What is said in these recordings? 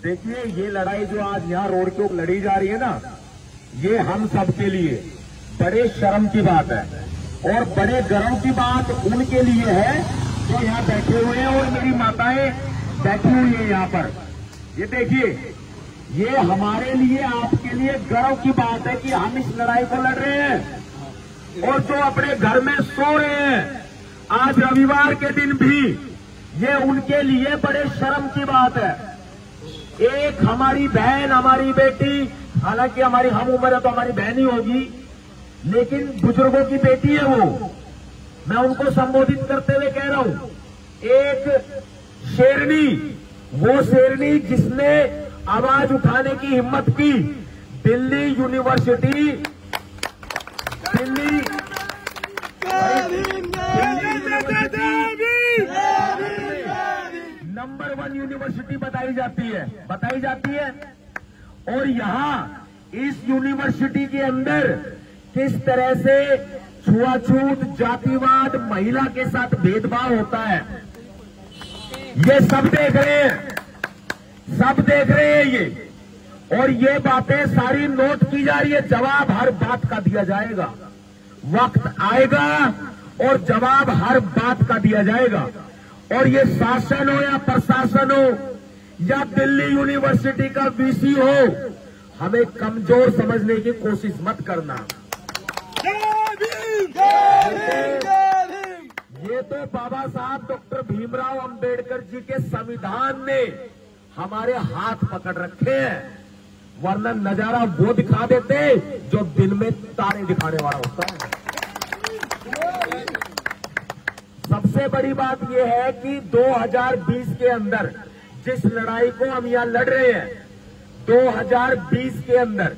देखिए, ये लड़ाई जो आज यहाँ रोड के ऊपर लड़ी जा रही है ना, ये हम सबके लिए बड़े शर्म की बात है और बड़े गर्व की बात उनके लिए है जो यहाँ बैठे हुए हैं और मेरी माताएं बैठी हुई है यहाँ पर। ये देखिए, ये हमारे लिए, आपके लिए गर्व की बात है कि हम इस लड़ाई को लड़ रहे हैं। और जो अपने घर में सो रहे हैं आज रविवार के दिन भी, ये उनके लिए बड़े शर्म की बात है। एक हमारी बहन, हमारी बेटी, हालांकि हमारी हम उम्र है तो हमारी बहन ही होगी, लेकिन बुजुर्गों की बेटी है वो, मैं उनको संबोधित करते हुए कह रहा हूं, एक शेरनी, वो शेरनी जिसने आवाज उठाने की हिम्मत की, Delhi university, Delhi number 1 university बताई जाती है। और यहाँ इस यूनिवर्सिटी के अंदर किस तरह से छुआछूत, जातिवाद, महिला के साथ भेदभाव होता है, ये सब देख रहे हैं ये। और ये बातें सारी नोट की जा रही है। जवाब हर बात का दिया जाएगा, वक्त आएगा और जवाब हर बात का दिया जाएगा। और ये शासन हो या प्रशासन हो या दिल्ली यूनिवर्सिटी का वीसी हो, हमें कमजोर समझने की कोशिश मत करना। ये तो बाबा साहब डॉक्टर भीमराव अंबेडकर जी के संविधान ने हमारे हाथ पकड़ रखे हैं, वरना नजारा वो दिखा देते जो दिन में तारे दिखाने वाला होता है। सबसे बड़ी बात यह है कि 2020 के अंदर जिस लड़ाई को हम यहां लड़ रहे हैं, 2020 के अंदर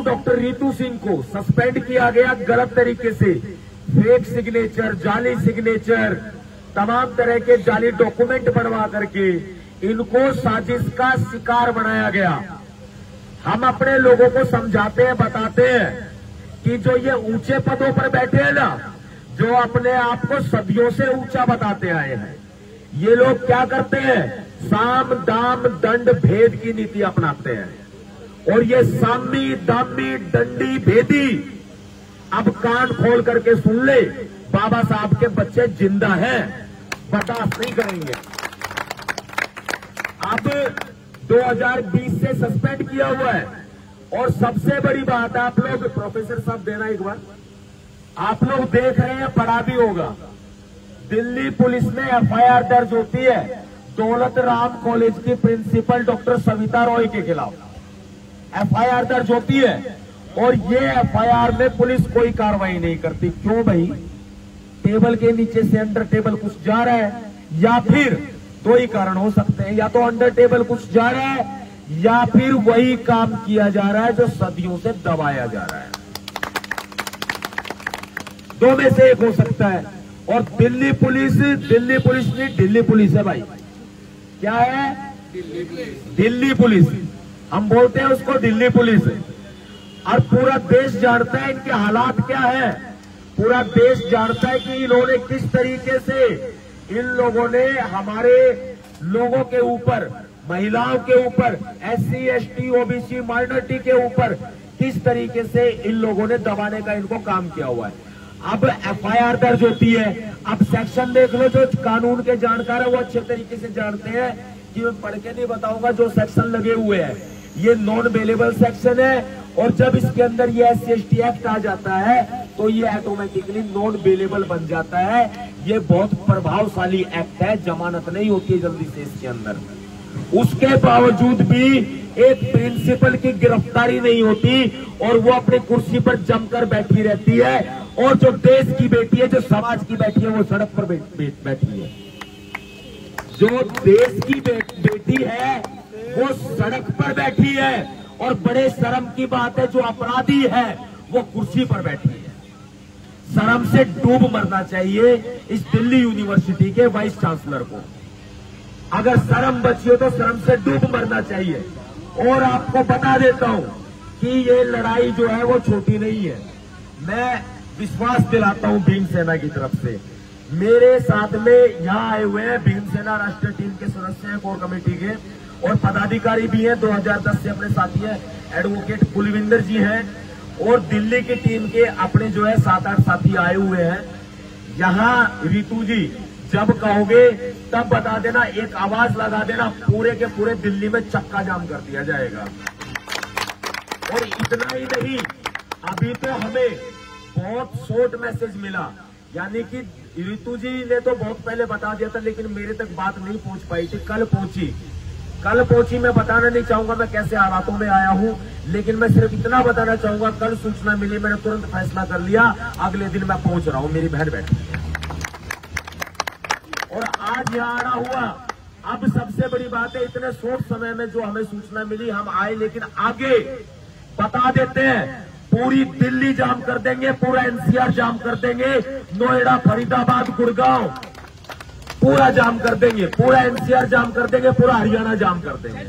डॉक्टर रितु सिंह को सस्पेंड किया गया गलत तरीके से, फेक सिग्नेचर, जाली सिग्नेचर, तमाम तरह के जाली डॉक्यूमेंट बनवा करके इनको साजिश का शिकार बनाया गया। हम अपने लोगों को समझाते हैं, बताते हैं कि जो ये ऊंचे पदों पर बैठे हैं ना, जो अपने आप को सदियों से ऊंचा बताते आए हैं, ये लोग क्या करते हैं, साम दाम दंड भेद की नीति अपनाते हैं। और ये सामी दामी दंडी भेदी, अब कान खोल करके सुन ले, बाबा साहब के बच्चे जिंदा हैं, बर्दाश्त नहीं करेंगे। अब 2020 से सस्पेंड किया हुआ है। और सबसे बड़ी बात, आप लोग प्रोफेसर साहब देना एक बार, आप लोग देख रहे हैं, पढ़ा भी होगा, दिल्ली पुलिस में एफआईआर दर्ज होती है दौलत राम कॉलेज की प्रिंसिपल डॉक्टर सविता रॉय के खिलाफ एफआईआर दर्ज होती है। और ये एफआईआर में पुलिस कोई कार्रवाई नहीं करती। क्यों भाई? टेबल के नीचे से अंडर टेबल कुछ जा रहा है, या फिर दो ही कारण हो सकते हैं, या तो अंडर टेबल कुछ जा रहा है या फिर वही काम किया जा रहा है जो सदियों से दबाया जा रहा है। दो में से एक हो सकता है। और दिल्ली पुलिस नहीं, दिल्ली पुलिस है भाई। क्या है? दिल्ली पुलिस। हम बोलते हैं उसको दिल्ली पुलिस। और पूरा देश जानता है इनके हालात क्या है, पूरा देश जानता है कि इन्होंने किस तरीके से, इन लोगों ने हमारे लोगों के ऊपर, महिलाओं के ऊपर, SC ST OBC माइनॉरिटी के ऊपर किस तरीके से इन लोगों ने दबाने का इनको काम किया हुआ है। अब एफआईआर दर्ज होती है। अब सेक्शन देख लो, जो कानून के जानकार है वो अच्छे तरीके से जानते हैं कि मैं पढ़ के नहीं बताऊंगा, जो सेक्शन लगे हुए हैं ये नॉन बेलेबल सेक्शन है। और जब इसके अंदर ये SC ST एक्ट आ जाता है तो ये ऑटोमेटिकली नॉन बेलेबल बन जाता है। ये बहुत प्रभावशाली एक्ट है, जमानत नहीं होती है जल्दी से इसके अंदर। उसके बावजूद भी एक प्रिंसिपल की गिरफ्तारी नहीं होती और वो अपनी कुर्सी पर जमकर बैठी रहती है। और जो देश की बेटी है, जो समाज की बेटी है, वो सड़क पर बैठी है। जो देश की बेटी है वो सड़क पर बैठी है। और बड़े शर्म की बात है, जो अपराधी है वो कुर्सी पर बैठी है। शर्म से डूब मरना चाहिए इस दिल्ली यूनिवर्सिटी के वाइस चांसलर को। अगर शर्म बची हो तो शर्म से डूब मरना चाहिए। और आपको बता देता हूं कि ये लड़ाई जो है वो छोटी नहीं है। मैं विश्वास दिलाता हूं भीमसेना की तरफ से। मेरे साथ में यहां आए हुए हैं भीमसेना राष्ट्रीय टीम के सदस्य हैं, कोर कमेटी के, और पदाधिकारी भी हैं, 2010 से अपने साथी हैं, एडवोकेट कुलविंदर जी हैं, और दिल्ली की टीम के अपने जो है 7-8 साथी आए हुए हैं। यहाँ रितु जी जब कहोगे तब बता देना, एक आवाज लगा देना, पूरे के पूरे दिल्ली में चक्का जाम कर दिया जाएगा। और इतना ही नहीं, अभी तो हमें बहुत शॉर्ट मैसेज मिला, यानी कि रितु जी ने तो बहुत पहले बता दिया था, लेकिन मेरे तक बात नहीं पहुंच पाई थी। कल पहुंची। मैं बताना नहीं चाहूंगा मैं कैसे हालातों में आया हूं, लेकिन मैं सिर्फ इतना बताना चाहूंगा, कल सूचना मिली, मैंने तुरंत फैसला कर लिया, अगले दिन मैं पहुंच रहा हूं, मेरी बहन बैठी है। और आज यहाँ आना हुआ। अब सबसे बड़ी बात है, इतने शॉर्ट समय में जो हमें सूचना मिली, हम आए, लेकिन आगे बता देते हैं, पूरी दिल्ली जाम कर देंगे, पूरा एनसीआर जाम कर देंगे, नोएडा, फरीदाबाद, गुड़गांव पूरा जाम कर देंगे, पूरा एनसीआर जाम कर देंगे, पूरा हरियाणा जाम कर देंगे।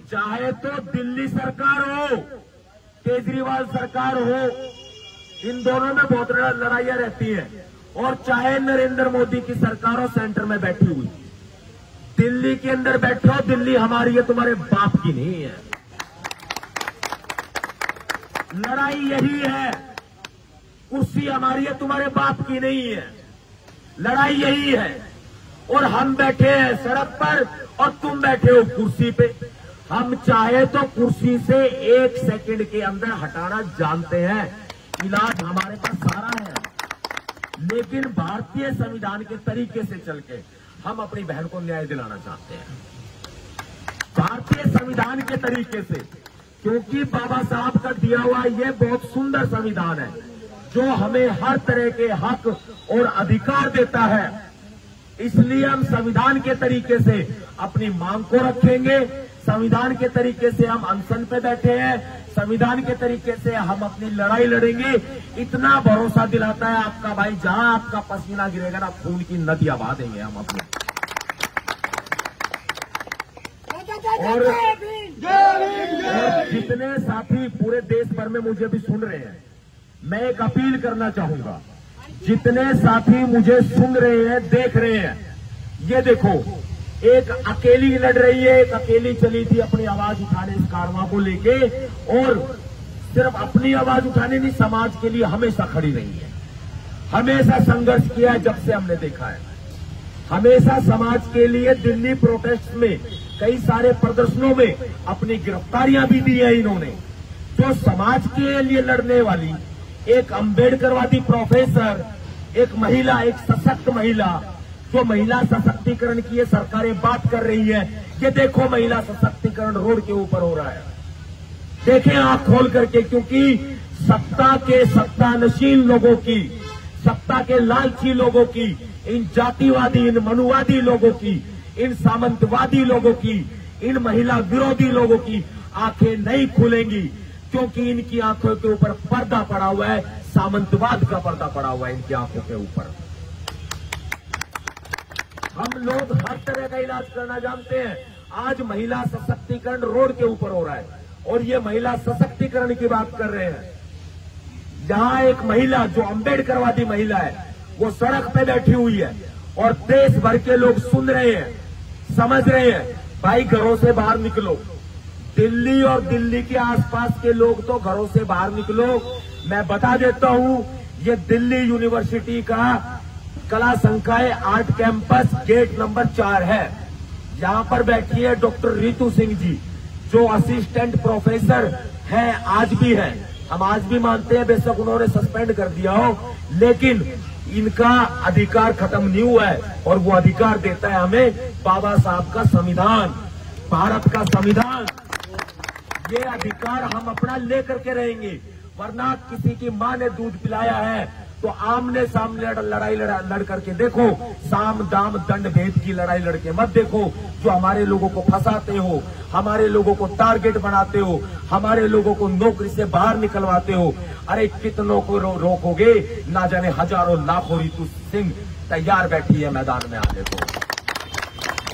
चाहे तो दिल्ली सरकार हो, केजरीवाल सरकार हो, इन दोनों में बहुत लड़ाइयां रहती हैं, और चाहे नरेंद्र मोदी की सरकार हो सेंटर में बैठी हुई, दिल्ली के अंदर बैठे हो, दिल्ली हमारी है, तुम्हारे बाप की नहीं है। लड़ाई यही है, कुर्सी हमारी है, तुम्हारे बाप की नहीं है। लड़ाई यही है, और हम बैठे हैं सड़क पर और तुम बैठे हो कुर्सी पे। हम चाहे तो कुर्सी से 1 सेकंड के अंदर हटाना जानते हैं, इलाज हमारे पास सारा है, लेकिन भारतीय संविधान के तरीके से चल के हम अपनी बहन को न्याय दिलाना चाहते हैं, भारतीय संविधान के तरीके से, क्योंकि बाबा साहब का दिया हुआ ये बहुत सुंदर संविधान है, जो हमें हर तरह के हक और अधिकार देता है। इसलिए हम संविधान के तरीके से अपनी मांग को रखेंगे, संविधान के तरीके से हम अनशन पे बैठे हैं, संविधान के तरीके से हम अपनी लड़ाई लड़ेंगे। इतना भरोसा दिलाता है आपका भाई, जहां आपका पसीना गिरेगा ना, खून की नदियां बहा देंगे हम अपने। और जितने साथी पूरे देश भर में मुझे भी सुन रहे हैं, मैं एक अपील करना चाहूंगा, जितने साथी मुझे सुन रहे हैं, देख रहे हैं, ये देखो, एक अकेली लड़ रही है, एक अकेली चली थी अपनी आवाज उठाने इस कारवां को लेके, और सिर्फ अपनी आवाज उठाने नहीं, समाज के लिए हमेशा खड़ी रही है, हमेशा संघर्ष किया है। जब से हमने देखा है, हमेशा समाज के लिए दिल्ली प्रोटेस्ट में, कई सारे प्रदर्शनों में अपनी गिरफ्तारियां भी दी है इन्होंने। जो समाज के लिए लड़ने वाली एक अम्बेडकरवादी प्रोफेसर, एक महिला, एक सशक्त महिला, जो महिला सशक्तिकरण की ये सरकारें बात कर रही है, ये देखो महिला सशक्तिकरण रोड के ऊपर हो रहा है, देखें आंख खोल करके, क्योंकि सत्ता के सत्तानशील लोगों की, सत्ता के लालची लोगों की, इन जातिवादी, इन मनुवादी लोगों की, इन सामंतवादी लोगों की, इन महिला विरोधी लोगों की आंखें नहीं खुलेंगी, क्योंकि इनकी आंखों के ऊपर पर्दा पड़ा हुआ है, सामंतवाद का पर्दा पड़ा हुआ है इनकी आंखों के ऊपर। हम लोग हर तरह का इलाज करना जानते हैं। आज महिला सशक्तिकरण रोड के ऊपर हो रहा है, और ये महिला सशक्तिकरण की बात कर रहे हैं। जहां एक महिला, जो अम्बेडकरवादी महिला है, वो सड़क पे बैठी हुई है, और देश भर के लोग सुन रहे हैं, समझ रहे हैं, भाई घरों से बाहर निकलो। दिल्ली और दिल्ली के आसपास के लोग तो घरों से बाहर निकलो। मैं बता देता हूं, ये दिल्ली यूनिवर्सिटी का कला संकाय आर्ट कैंपस गेट नंबर 4 है। यहां पर बैठी है डॉक्टर रितु सिंह जी, जो असिस्टेंट प्रोफेसर हैं, आज भी हैं। हम आज भी मानते हैं, बेशक उन्होंने सस्पेंड कर दिया हो, लेकिन इनका अधिकार खत्म नहीं हुआ है, और वो अधिकार देता है हमें बाबा साहब का संविधान, भारत का संविधान। ये अधिकार हम अपना लेकर के रहेंगे, वरना किसी की मां ने दूध पिलाया है तो आमने सामने लड़ाई लड़ करके देखो, साम दाम दंड भेद की लड़ाई लड़के मत देखो, जो हमारे लोगों को फंसाते हो, हमारे लोगों को टारगेट बनाते हो, हमारे लोगों को नौकरी से बाहर निकलवाते हो। अरे कितनों को रोकोगे, ना जाने हजारों लाखों रितु सिंह तैयार बैठी है मैदान में आने को।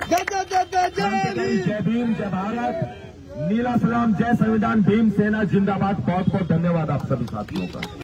जय भीम, जय भारत, नीला सलाम, जय संविधान, भीम सेना जिंदाबाद। बहुत बहुत धन्यवाद आप सभी साथियों का।